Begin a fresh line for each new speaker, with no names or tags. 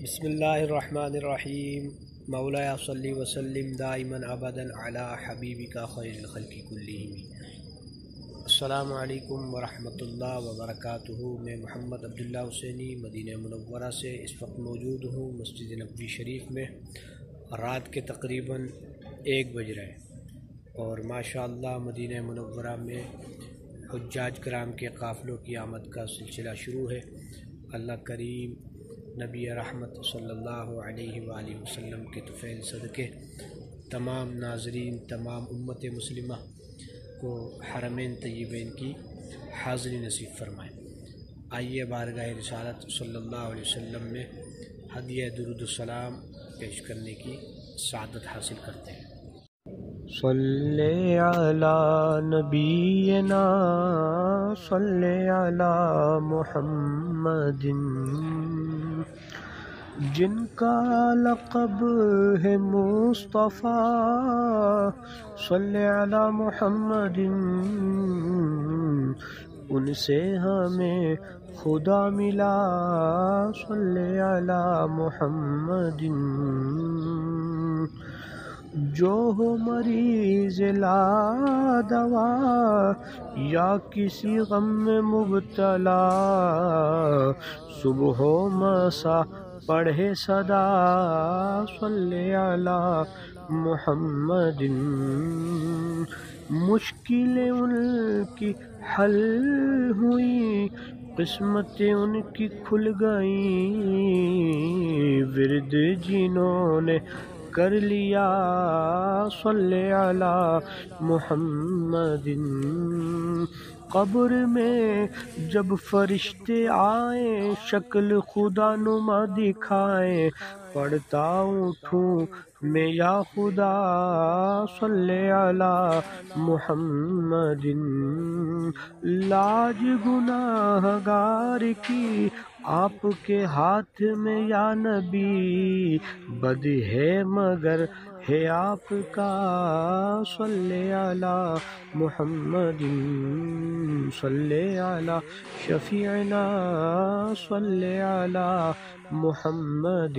بسم اللہ الرحمن الرحیم مولایا صلی وسلم دائما ابدا علی حبیبک خیر الخلق کلہم۔ السلام علیکم ورحمۃ اللہ وبرکاتہ۔ میں محمد عبداللہ حسینی مدینہ منورہ سے اس وقت موجود ہوں مسجد نبوی شریف میں۔ رات کے تقریباً 1 بج رہے اور ماشاءاللہ مدینہ منورہ میں حجاج کرام کے قافلوں کی آمد کا سلسلہ شروع ہے۔ اللہ کریم نبی رحمت صلی اللہ علیہ وآلہ وسلم کے طفیل صدقے تمام ناظرین، تمام امت مسلمہ کو حرمین طیبین کی حاضری نصیب فرمائے۔ آئیے بارگاہ رسالت صلی اللہ علیہ وسلم میں ہدیہ درود السلام پیش کرنے کی سعادت حاصل کرتے ہیں۔
صلی علی نبینا صلی علی محمد، جن کا لقب ہے مصطفیٰ، صلی علی محمد، ان سے ہمیں خدا ملا، صلی علی محمد۔ جو ہو مریض لا دوا یا کسی غم میں مبتلا، صبح و مسا پڑھے صدا، صلی علی محمد۔ مشکلیں ان کی حل ہوئی، قسمتیں ان کی کھل گئیں، ورد جنہوں نے کر لیا، صلی علی محمد۔ قبر میں جب فرشتے آئیں، شکل خدا نما دکھائیں، پڑھتا اٹھوں میں یا خدا، صلی علی محمد۔ لاج گناہگار کی آپ کے ہاتھ میں یا نبی، بد ہے مگر ہے آپ کا، صلی علی محمد۔ صلی علی شفیعنا صلی علی محمد۔